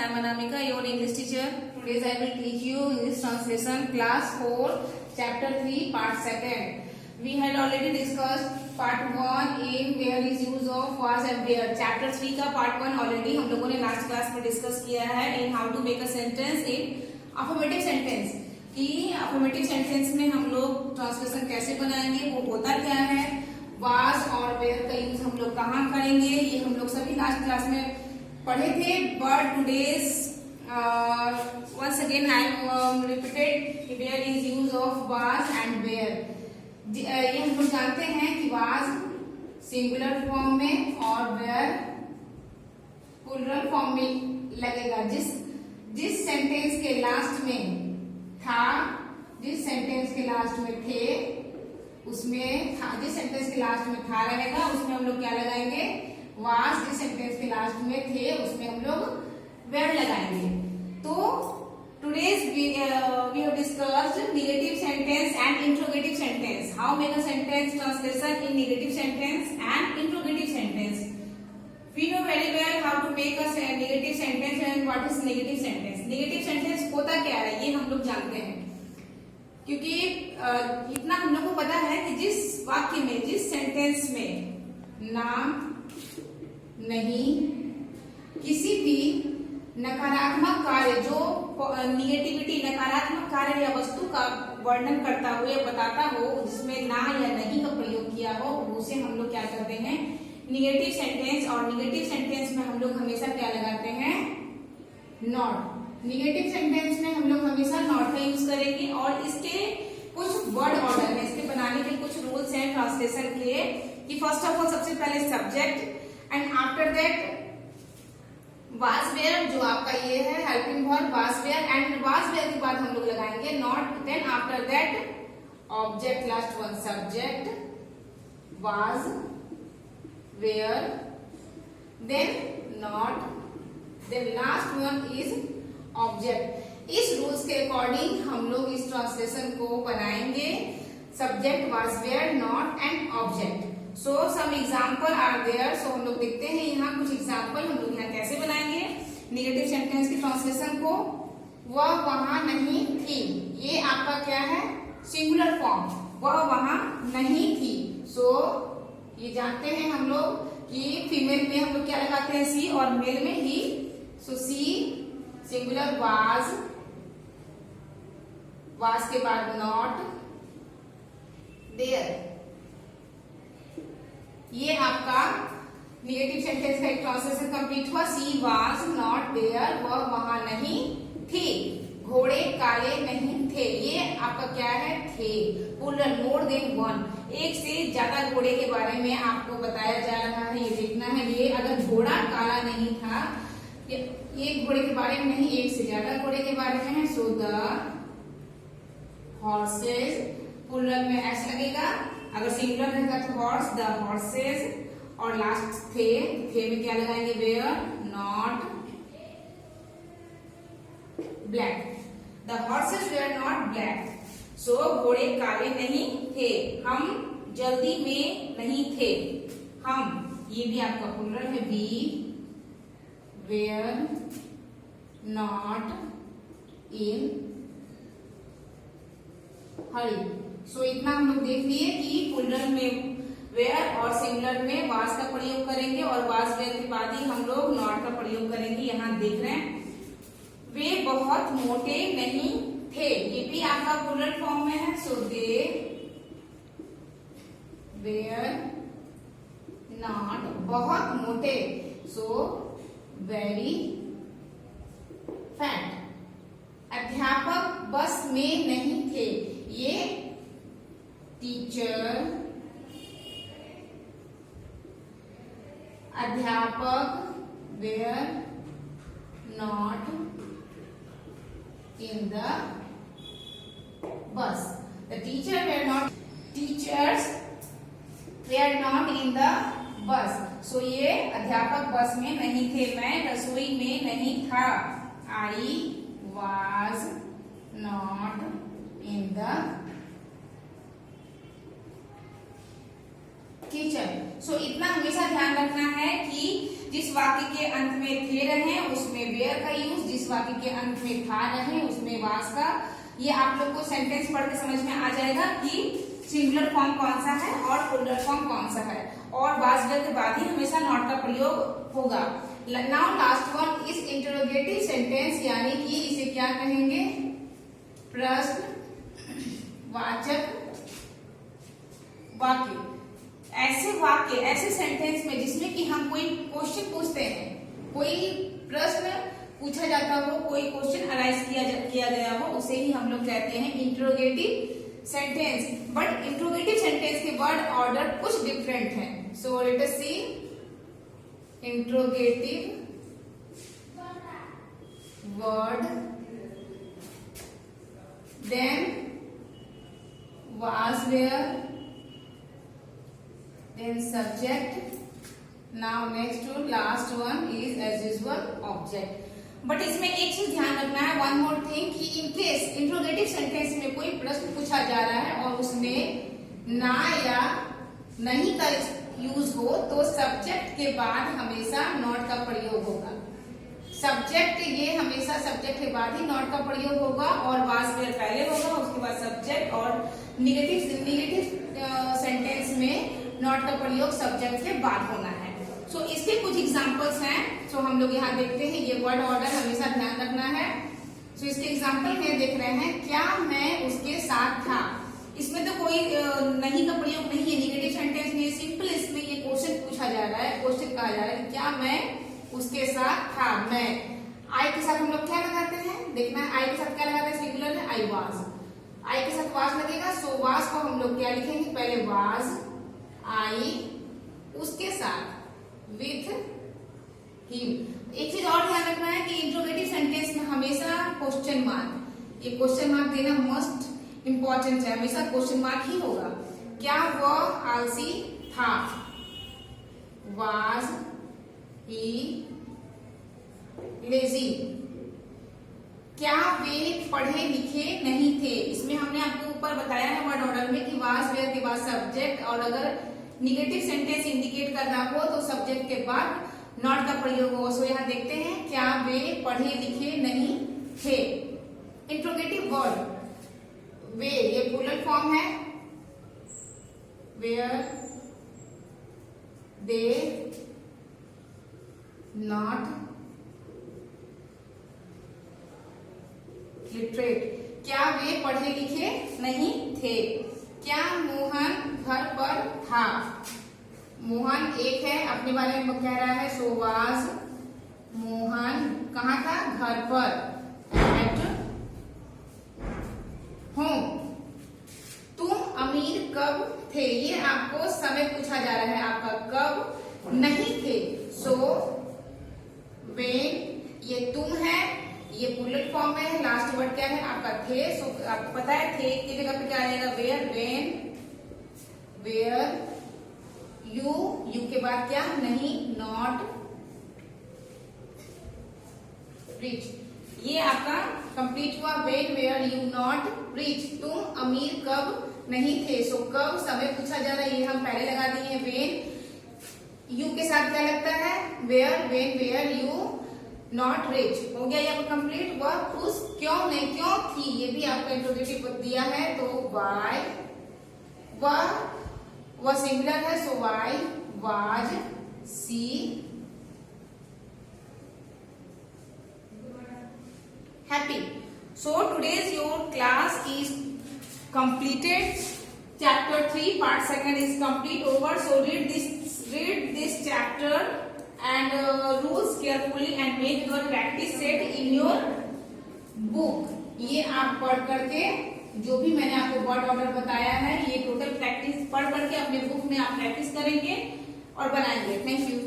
I am Anamika, your English teacher. Today I will teach you English translation class 4, chapter 3, part 2. We had already discussed part 1 in where is use of was and where. Chapter 3 का part 1 already हम लोगों ने last class में discuss किया है in how to make a sentence in affirmative sentence. कि affirmative sentence में हम लोग translation कैसे बनाएंगे, वो होता क्या है, was और where का यूज हम लोग कहाँ करेंगे, ये हम लोग सभी लास्ट क्लास में पढ़े थे. But today's once again I repeated where is use of was and where. ये हम लोग जानते हैं कि was सिंगुलर फॉर्म में और where प्लूरल फॉर्म में लगेगा. जिस सेंटेंस के लास्ट में था, जिस सेंटेंस के लास्ट में थे उसमें था, जिस सेंटेंस के लास्ट में था रहेगा उसमें हम लोग क्या लगाएंगे, was. जिस सेंटेंस के लास्ट में थे उसमें हम लोग where लगाएंगे. तो today's we have discussed negative sentence and interrogative sentence. How make a sentence translation in negative sentence and interrogative sentence. We know very well how to make a negative sentence and what is negative sentence. Negative sentence होता क्या है ये हम लोग जानते हैं, क्योंकि इतना हम लोग को पता है कि जिस वाक्य में, जिस सेंटेंस में नाम नहीं, किसी भी नकारात्मक कार्य जो निगेटिविटी, नकारात्मक कार्य या वस्तु का वर्णन करता हो या बताता हो, जिसमें ना या नहीं का प्रयोग किया हो, उसे हम लोग क्या करते हैं, निगेटिव सेंटेंस. और निगेटिव सेंटेंस में हम लोग हमेशा क्या लगाते हैं, नॉट. निगेटिव सेंटेंस में हम लोग हमेशा नॉट का यूज करेंगे. और इसके कुछ वर्ड ऑर्डर है, इसके बनाने के कुछ रूल्स हैं ट्रांसलेशन के. कि फर्स्ट ऑफ ऑल सबसे पहले subject and after that was where, जो आपका ये है helping verb was where, and was where के बाद हम लोग लगाएंगे not. Then after that object, last one subject was where, then not, then last one is object. इस रूल्स के अकॉर्डिंग हम लोग इस ट्रांसलेशन को बनाएंगे. Subject was where, not and object. So some example are there. So हम लोग देखते हैं यहाँ कुछ एग्जाम्पल हम लोग यहाँ कैसे बनाएंगे निगेटिव सेंटेंस की ट्रांसलेशन को. वह वहां नहीं थी, ये आपका क्या है, सिंगुलर फॉर्म. वह वहां नहीं थी. सो ये जानते हैं हम लोग कि फीमेल में हम लोग क्या लगाते हैं, सी, और मेल में ही. सो सी सिंगुलर, वाज के बाद नॉट, देयर. ये आपका निगेटिव सेंटेंस का एक ट्रांसलेशन कंप्लीट हुआ. सी वाज नॉट देयर, वह वहां नहीं थी. घोड़े काले नहीं थे, ये आपका क्या है, थे. प्लूरल, मोर देन वन, एक से ज्यादा घोड़े के बारे में आपको बताया जा रहा है, ये देखना है. ये अगर घोड़ा काला नहीं था, एक घोड़े के बारे में नहीं, एक से ज्यादा घोड़े के बारे में है. सो द हॉर्सेज, प्लूरल में एस लगेगा. अगर सिंगुलर रहेगा तो हॉर्स, द हॉर्सेज. और लास्ट थे में क्या लगाएंगे, were, not black. The horses were not black. So घोड़े काले नहीं थे, हम जल्दी में नहीं थे. हम, ये भी आपका प्लूरल है, वी वेयर नॉट इन हरी. सो इतना हम लोग देख लिए कि प्लूरल में वेयर और सिंगुलर में वाज का प्रयोग करेंगे और वाज वेयर के बाद ही हम लोग नॉट का प्रयोग करेंगे. यहाँ देख रहे हैं, वे बहुत मोटे नहीं थे, ये भी आपका प्लूरल फॉर्म में है. सो दे वेयर नॉट, बहुत मोटे. So very fat. अध्यापक बस में नहीं थे, ये टीचर, अध्यापक were not in the bus. The teacher were not, teachers were not in the bus. So ये अध्यापक बस में नहीं थे. मैं रसोई में नहीं था, I was not in the kitchen. So इतना हमेशा ध्यान रखना है कि जिस वाक्य के अंत में थे रहे उसमें वेयर का यूज, जिस वाक्य के अंत में था रहे उसमें वाज का। ये आप लोग को सेंटेंस पढ़ के समझ में आ जाएगा कि सिंगुलर फॉर्म कौन सा है और प्लूरल फॉर्म कौन सा है, और वाज वेयर के बाद ही हमेशा नॉट का प्रयोग होगा। Now last one is interrogative sentence, यानी कि इसे क्या कहेंगे, प्रश्नवाचक वाक्य। ऐसे वाक्य, ऐसे सेंटेंस में जिसमें कि हम कोई क्वेश्चन पूछते हैं, कोई प्रश्न पूछा जाता हो, कोई क्वेश्चन अराइज किया गया हो, उसे ही हम लोग कहते हैं interrogative sentence. But interrogative sentence के वर्ड ऑर्डर कुछ डिफरेंट है। So let us see interrogative word, then was where, then subject, now next to last one is as usual object। But इसमें एक चीज ध्यान रखना है, वन मोर थिंग, कि इन केस इंट्रोगेटिव सेंटेंस में कोई प्रश्न पूछा जा रहा है और उसमें ना या नहीं का यूज हो तो सब्जेक्ट के बाद हमेशा नॉट का प्रयोग होगा। सब्जेक्ट, ये हमेशा सब्जेक्ट के बाद ही नॉट का प्रयोग होगा और वाज वेयर पहले होगा, उसके बाद सब्जेक्ट। और निगेटिव सेंटेंस में नॉट का प्रयोग सब्जेक्ट के बाद होना है। सो इसके कुछ एग्जांपल्स हैं, सो हम लोग यहाँ देखते हैं। ये वर्ड ऑर्डर हमेशा ध्यान रखना है। सो इसके एग्जांपल में देख रहे हैं, क्या मैं उसके साथ था। इसमें तो कोई नहीं का प्रयोग नहीं है, निगेटिव सेंटेंस में, सिंपल इसमें ये क्वेश्चन पूछा जा रहा है, क्वेश्चन कहा जा रहा है क्या मैं उसके साथ था। मैं आई के साथ हम लोग क्या लगाते हैं, देखना है, आई के साथ क्या लगाते हैं, सिंगुलर है, आई वाज। आई के साथ वाज लगेगा, सो वाज को हम लोग क्या लिखेंगे, पहले वाज आई, उसके साथ विथ हिम। एक चीज और ध्यान रखना है कि इंट्रोगेटिव सेंटेंस में हमेशा क्वेश्चन मार्क, ये क्वेश्चन मार्क देना मोस्ट इंपॉर्टेंट है, हमेशा क्वेश्चन मार्क ही होगा। क्या वह आलसी था, वाज ही लेजी। क्या वे पढ़े लिखे नहीं थे। इसमें हमने आपको ऊपर बताया है वर्ड ऑर्डर में कि वाज वेयर के बाद सब्जेक्ट, और अगर निगेटिव सेंटेंस इंडिकेट करना हो तो सब्जेक्ट के बाद नॉट का प्रयोग हो। सो यहाँ देखते हैं, क्या वे पढ़े लिखे नहीं थे। इंट्रोगेटिव वर्ड वे, ये प्लूरल फॉर्म है, वेयर दे नॉट लिटरेट। क्या वे पढ़े लिखे नहीं थे। क्या मोहन घर पर था। मोहन एक है, अपने बारे में कह रहा है, सो वाज मोहन कहाँ था, घर पर, एट होम। तुम अमीर कब थे, ये आपको समय पूछा जा रहा है आपका, कब नहीं थे, सो व्हेन। ये तुम है, ये प्लूरल फॉर्म है, लास्ट वर्ड क्या है आपका, थे। सो आपको पता है थे की जगह पे क्या आएगा, वेयर, व्हेन, वेयर, यू के बाद क्या, नहीं, नॉट, रिच। ये आपका कंप्लीट हुआ, when, where, you, not, rich. तुम अमीर कब नहीं थे। सो कब समय पूछा जा रहा है, ये हम पहले लगा दिए हैं, व्हेन। यू के साथ क्या लगता है, where, when, where, you, not rich. हो गया ये आपका कंप्लीट। वह खुश क्यों नहीं, क्यों थी, ये भी आपका इंट्रोगेटिव दिया है, तो वाई। वह सिंगुलर है, so why was she happy. So today's your class is completed. Chapter 3 part 2 is complete over. So read this chapter and rules carefully and make your practice set in your book. ये आप पढ़ करके जो भी मैंने आपको word order बताया है, ये टोटल प्रैक्टिस पढ़ करके अपने बुक में आप प्रैक्टिस करेंगे और बनाएंगे। Thank you.